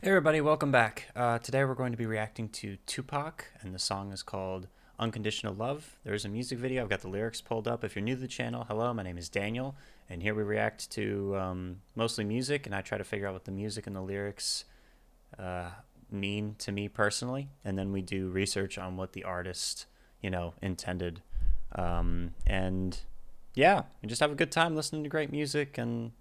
Hey everybody, welcome back. Today we're going to be reacting to Tupac, and the song is called Unconditional Love. There's a music video. I've got the lyrics pulled up. If you're new to the channel, hello, my name is Daniel, and here we react to mostly music, and I try to figure out what the music and the lyrics mean to me personally, and then we do research on what the artist, intended. And yeah, we just have a good time listening to great music, and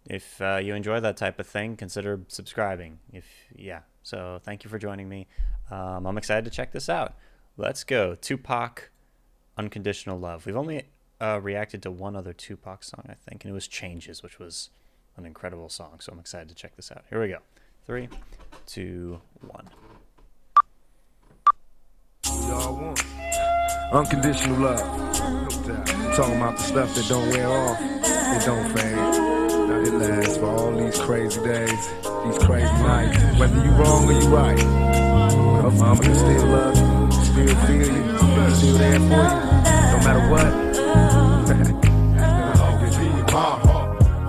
if you enjoy that type of thing, consider subscribing. So thank you for joining me. I'm excited to check this out. Let's go. Tupac, Unconditional Love. We've only reacted to one other Tupac song, I think, and it was Changes, which was an incredible song. So I'm excited to check this out. Here we go. 3, 2, 1. Y'all want unconditional love. No doubt. Talking about the stuff that don't wear off, it don't fade. It lasts for all these crazy days, these crazy nights. Whether you wrong or you right, her mama can still love you, still feel you, still there for you, no matter what.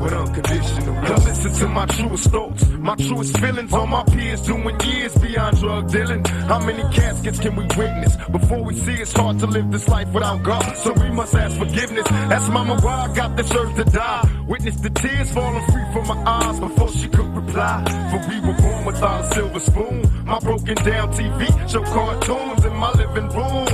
With unconditional love. Listen to my truest thoughts, my truest feelings on my peers doing years beyond drug dealing. How many caskets can we witness before we see it's hard to live this life without God? So we must ask forgiveness. Ask mama why I got this earth to die. Witness the tears falling free from my eyes before she could reply. For we were born without a silver spoon. My broken down TV show cartoons in my living room.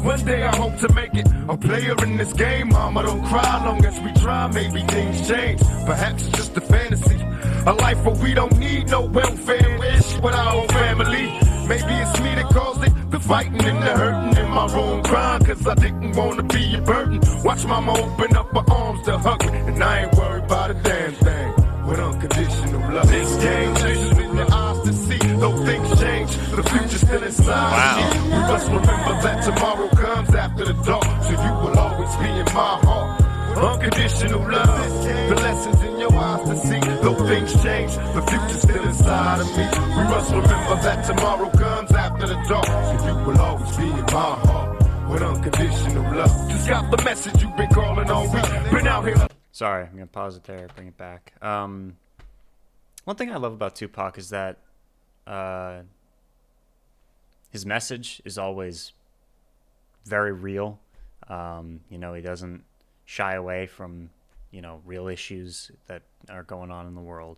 One day I hope to make it a player in this game. Mama, don't cry, long as we try, maybe things change. Perhaps it's just a fantasy, a life where we don't need no welfare wish with our own family. Maybe it's me that caused it, the fighting and the hurting in my room, crying cause I didn't want to be a burden. Watch mama open up her arms to hug me, and I ain't worried about a damn thing. With unconditional love, this game changes in your eyes to see. Though things change, the future's still inside of me. We must remember that tomorrow comes after the dark, so you will always be in my heart. Unconditional love, the lessons in your eyes to see. Though things change, the future's still inside of me. We must remember that tomorrow comes after the dark, so you will always be in my heart. With unconditional love, just got the message you've been calling all week. Been out here. Sorry, I'm going to pause it there, bring it back. One thing I love about Tupac is that his message is always very real. He doesn't shy away from, real issues that are going on in the world.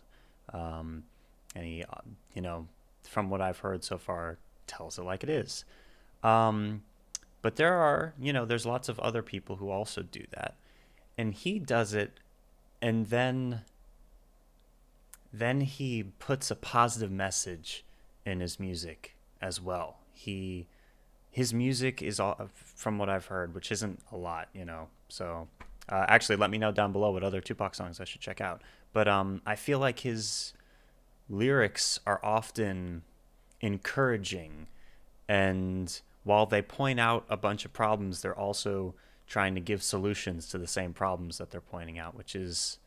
And he, from what I've heard so far, tells it like it is. But there are, there's lots of other people who also do that. And he does it, and then he puts a positive message in his music as well. His music is, all, from what I've heard, which isn't a lot, So actually, let me know down below what other Tupac songs I should check out. But I feel like his lyrics are often encouraging, and while they point out a bunch of problems, they're also trying to give solutions to the same problems that they're pointing out, which is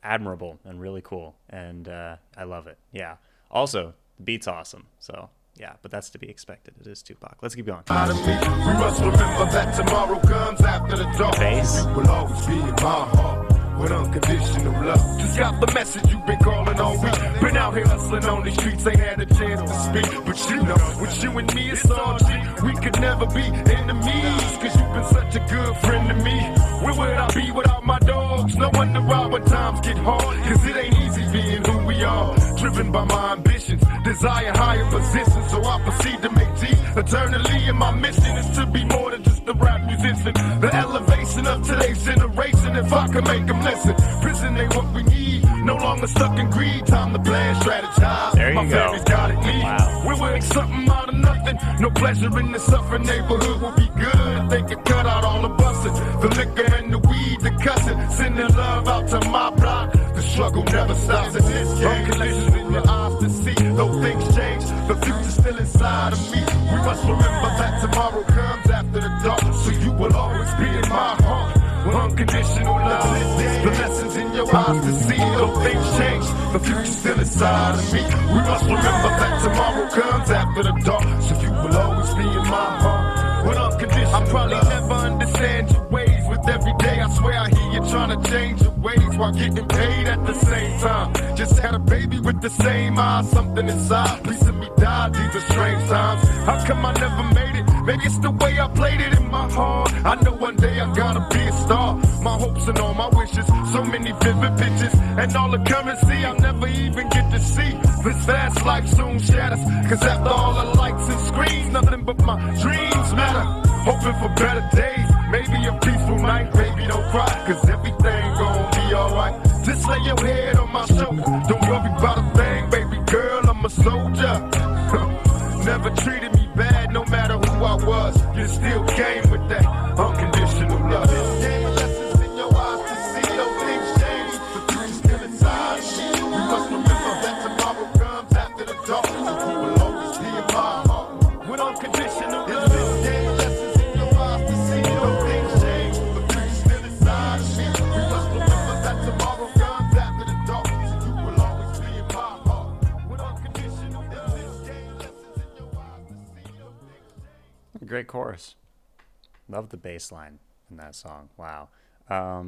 admirable and really cool, and I love it. Yeah. Also, the beat's awesome. So yeah, but that's to be expected. It is Tupac. Let's keep going. We must remember that tomorrow comes after the dark. Bass. You will always be in my heart. With unconditional love, just got the message you've been calling all week. Been out here hustling on these streets, ain't had a chance to speak. But with you and me, it's all G. We could never be enemies, cause you've been such a good friend to me. Where would I be without my dogs? No wonder why when times get hard, cause it ain't easy being who we are. Driven by my ambitions, desire higher positions, so I proceed to make G eternally. And my mission is to be more than just a rap musician. The elevation of today's generation, if I can make them listen. Prison ain't what we need, no longer stuck in greed. Time to plan, strategize. There you my go. family's got it need. Wow. We're winning something out of nothing. No pleasure in the suffering neighborhood will be good. They can cut out all the busting, the liquor and the weed, the cussing. Sending love out to my block. The struggle never stops in this game. Unconditional in your eyes to see. Though things change, the future's still inside of me. We must remember that tomorrow comes after the dark, so you will always be in my heart. Unconditional love, the lessons in your eyes to see. Though things change, the future's still inside of me. We must remember that tomorrow comes after the dark, so you will always be in my heart. With unconditional, I probably never understand your ways. With every day, I swear I hear you trying to change your ways. ways while getting paid at the same time. Just had a baby with the same eyes, something inside. Piece of me died, these are strange times. How come I never made it? Maybe it's the way I played it in my heart. I know one day I gotta be a star. My hopes and all my wishes, so many vivid pictures, and all the currency I'll never even get to see. This fast life soon shatters, cause after all the lights and screens, nothing but my dreams matter. Hoping for better days, maybe a peaceful night. Baby, don't cry, cause everything gon' be alright. Just lay your head on my shoulder, don't worry about a thing. Baby girl, I'm a soldier. Never treated me bad, no matter who I was. You still came with that unconditional love. Gave lessons in your eyes to see those things change, but you still inside me. You must remember that tomorrow comes after the dark, so you will always be in my heart. With unconditional love, gave lessons in your eyes to see those things change, but you still inside me. You must remember that tomorrow comes after the dark, so you will always be in my heart. With unconditional love, gave lessons in your eyes to see those things change. Great chorus. Love the bass line in that song. Wow. All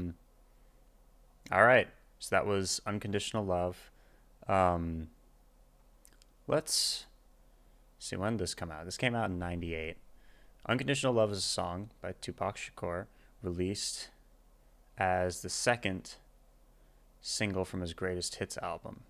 right. So that was Unconditional Love. Let's see, when did this come out? This came out in 98. Unconditional Love is a song by Tupac Shakur, released as the second single from his greatest hits album.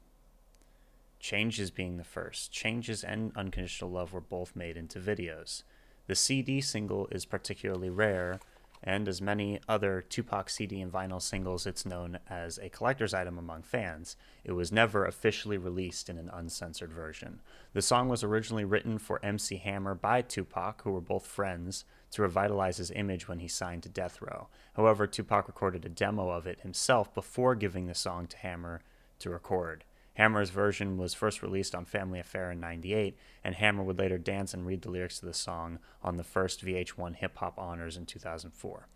Changes being the first. Changes and Unconditional Love were both made into videos. The CD single is particularly rare, and as many other Tupac CD and vinyl singles, it's known as a collector's item among fans. It was never officially released in an uncensored version. The song was originally written for MC Hammer by Tupac, who were both friends, to revitalize his image when he signed to Death Row. However, Tupac recorded a demo of it himself before giving the song to Hammer to record. Hammer's version was first released on Family Affair in 98, and Hammer would later dance and read the lyrics to the song on the first VH1 Hip Hop Honors in 2004.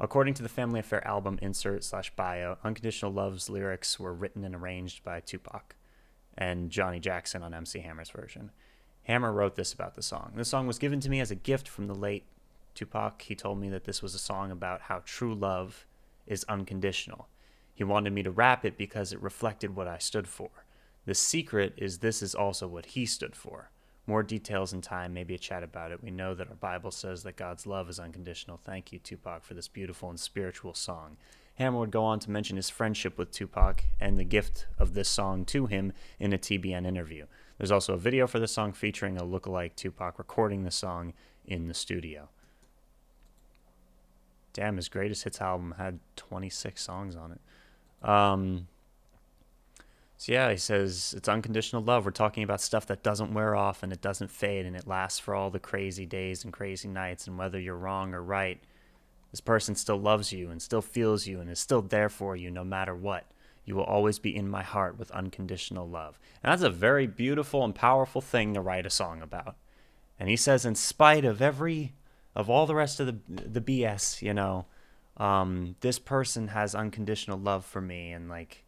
According to the Family Affair album insert/bio, Unconditional Love's lyrics were written and arranged by Tupac and Johnny Jackson on MC Hammer's version. Hammer wrote this about the song. "The song was given to me as a gift from the late Tupac. He told me that this was a song about how true love is unconditional. He wanted me to rap it because it reflected what I stood for. The secret is this is also what he stood for. More details in time, maybe a chat about it. We know that our Bible says that God's love is unconditional. Thank you, Tupac, for this beautiful and spiritual song." Hammer would go on to mention his friendship with Tupac and the gift of this song to him in a TBN interview. There's also a video for the song featuring a lookalike Tupac recording the song in the studio. Damn, his greatest hits album had 26 songs on it. So yeah, he says, it's unconditional love. We're talking about stuff that doesn't wear off and it doesn't fade and it lasts for all the crazy days and crazy nights, and whether you're wrong or right, this person still loves you and still feels you and is still there for you no matter what. You will always be in my heart with unconditional love. And that's a very beautiful and powerful thing to write a song about. And he says, in spite of all the rest of the BS, this person has unconditional love for me, and like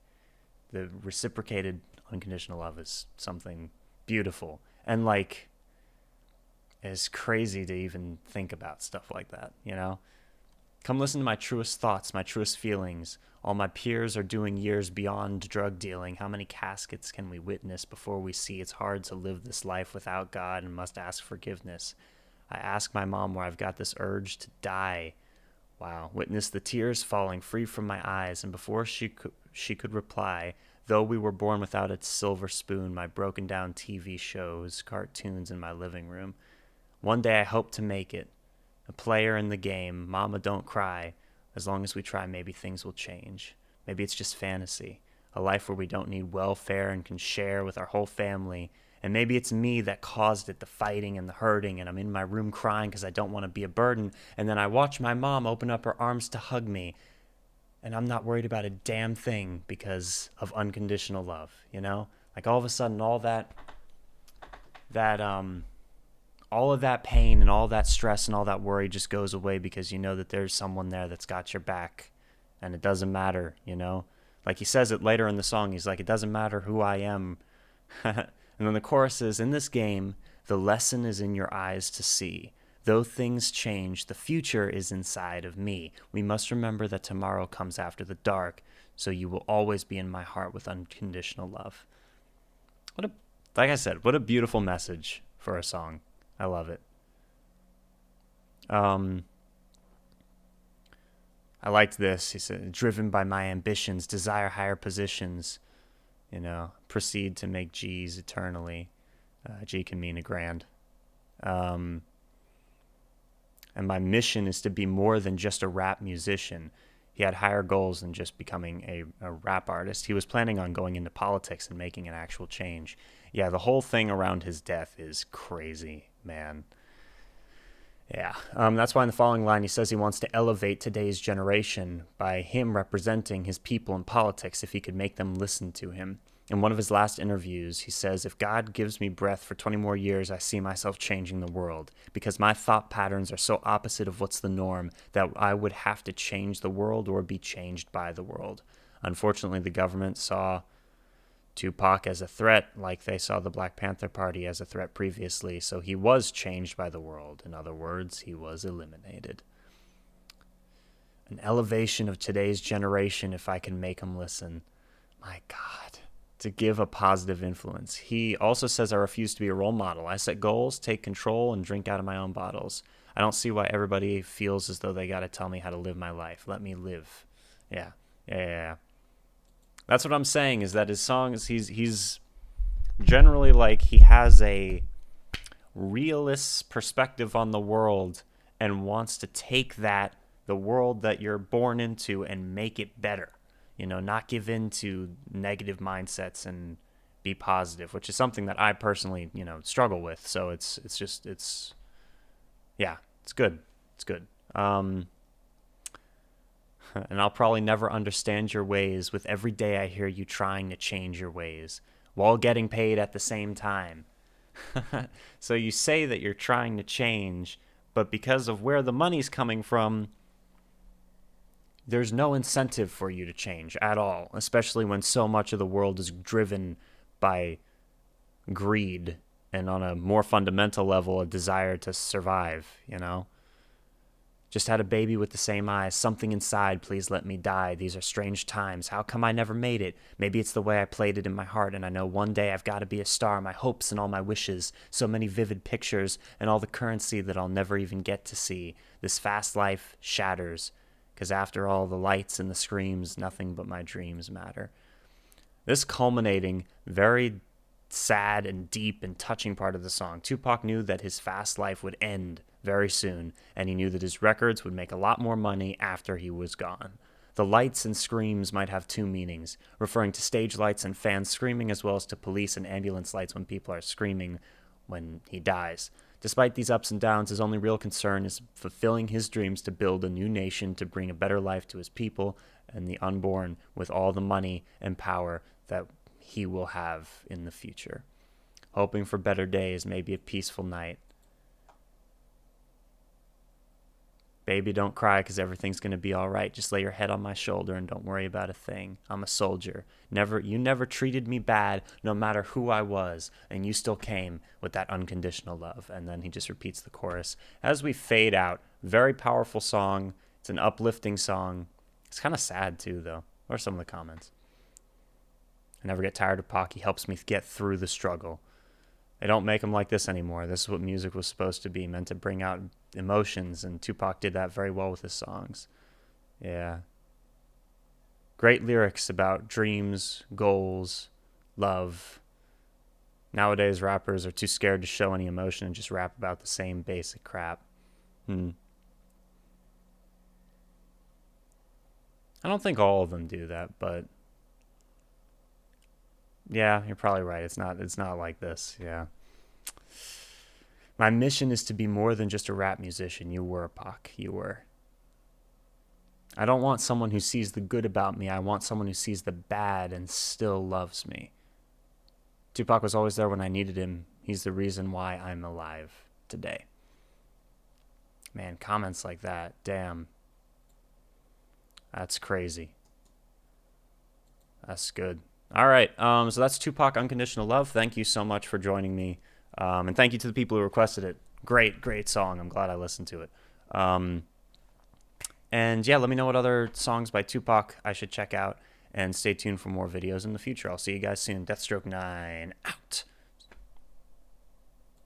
the reciprocated unconditional love is something beautiful, and like it's crazy to even think about stuff like that. Come listen to my truest thoughts, my truest feelings. All my peers are doing years beyond drug dealing. How many caskets can we witness before we see it's hard to live this life without God and must ask forgiveness? I ask my mom where I've got this urge to die. Wow. Witness the tears falling free from my eyes, and before she could reply, though we were born without a silver spoon, my broken down TV shows, cartoons in my living room. One day I hope to make it. A player in the game. Mama, don't cry. As long as we try, maybe things will change. Maybe it's just fantasy. A life where we don't need welfare and can share with our whole family. And maybe it's me that caused it, the fighting and the hurting, and I'm in my room crying because I don't want to be a burden. And then I watch my mom open up her arms to hug me. And I'm not worried about a damn thing because of unconditional love, Like all of a sudden, all of that pain and all that stress and all that worry just goes away because you know that there's someone there that's got your back, and it doesn't matter, Like he says it later in the song, he's like, it doesn't matter who I am. And then the chorus is, in this game, the lesson is in your eyes to see. Though things change, the future is inside of me. We must remember that tomorrow comes after the dark, so you will always be in my heart with unconditional love. Like I said, what a beautiful message for a song. I love it. I liked this. He said, driven by my ambitions, desire higher positions, proceed to make G's eternally. G can mean a grand. And my mission is to be more than just a rap musician. He had higher goals than just becoming a rap artist. He was planning on going into politics and making an actual change. Yeah, the whole thing around his death is crazy, man. Yeah, that's why in the following line he says he wants to elevate today's generation by him representing his people in politics if he could make them listen to him. In one of his last interviews, he says, if God gives me breath for 20 more years, I see myself changing the world because my thought patterns are so opposite of what's the norm that I would have to change the world or be changed by the world. Unfortunately, the government saw Tupac as a threat, like they saw the Black Panther Party as a threat previously, so he was changed by the world. In other words, he was eliminated. An elevation of today's generation if I can make them listen. My God. To give a positive influence. He also says I refuse to be a role model. I set goals, take control, and drink out of my own bottles. I don't see why everybody feels as though they got to tell me how to live my life. Let me live. Yeah. That's what I'm saying, is that his songs, he's generally like, he has a realist perspective on the world and wants to take that, the world that you're born into, and make it better. Not give in to negative mindsets and be positive, which is something that I personally, struggle with. So it's good. It's good. And I'll probably never understand your ways with every day I hear you trying to change your ways while getting paid at the same time. So you say that you're trying to change, but because of where the money's coming from, there's no incentive for you to change at all, especially when so much of the world is driven by greed and on a more fundamental level, a desire to survive, Just had a baby with the same eyes. Something inside, please let me die. These are strange times. How come I never made it? Maybe it's the way I played it in my heart, and I know one day I've got to be a star. My hopes and all my wishes. So many vivid pictures and all the currency that I'll never even get to see. This fast life shatters. Because after all the lights and the screams, nothing but my dreams matter. This culminating, very sad and deep and touching part of the song. Tupac knew that his fast life would end very soon, and he knew that his records would make a lot more money after he was gone. The lights and screams might have two meanings, referring to stage lights and fans screaming, as well as to police and ambulance lights when people are screaming when he dies. Despite these ups and downs, his only real concern is fulfilling his dreams to build a new nation, to bring a better life to his people and the unborn with all the money and power that he will have in the future. Hoping for better days, maybe a peaceful night. Baby, don't cry because everything's going to be all right. Just lay your head on my shoulder and don't worry about a thing. I'm a soldier. You never treated me bad, no matter who I was, and you still came with that unconditional love. And then he just repeats the chorus. As we fade out, very powerful song. It's an uplifting song. It's kind of sad too, though. What are some of the comments? I never get tired of Pac. He helps me get through the struggle. They don't make them like this anymore. This is what music was supposed to be, meant to bring out emotions, and Tupac did that very well with his songs. Yeah. Great lyrics about dreams, goals, love. Nowadays, rappers are too scared to show any emotion and just rap about the same basic crap. I don't think all of them do that, but yeah, you're probably right. It's not like this. Yeah. My mission is to be more than just a rap musician. You were, Pac. You were. I don't want someone who sees the good about me. I want someone who sees the bad and still loves me. Tupac was always there when I needed him. He's the reason why I'm alive today. Man, comments like that. Damn. That's crazy. That's good. All right, so that's Tupac, Unconditional Love. Thank you so much for joining me. And thank you to the people who requested it. Great song. I'm glad I listened to it. And yeah, let me know what other songs by Tupac I should check out, and stay tuned for more videos in the future. I'll see you guys soon. Deathstroke 9 out.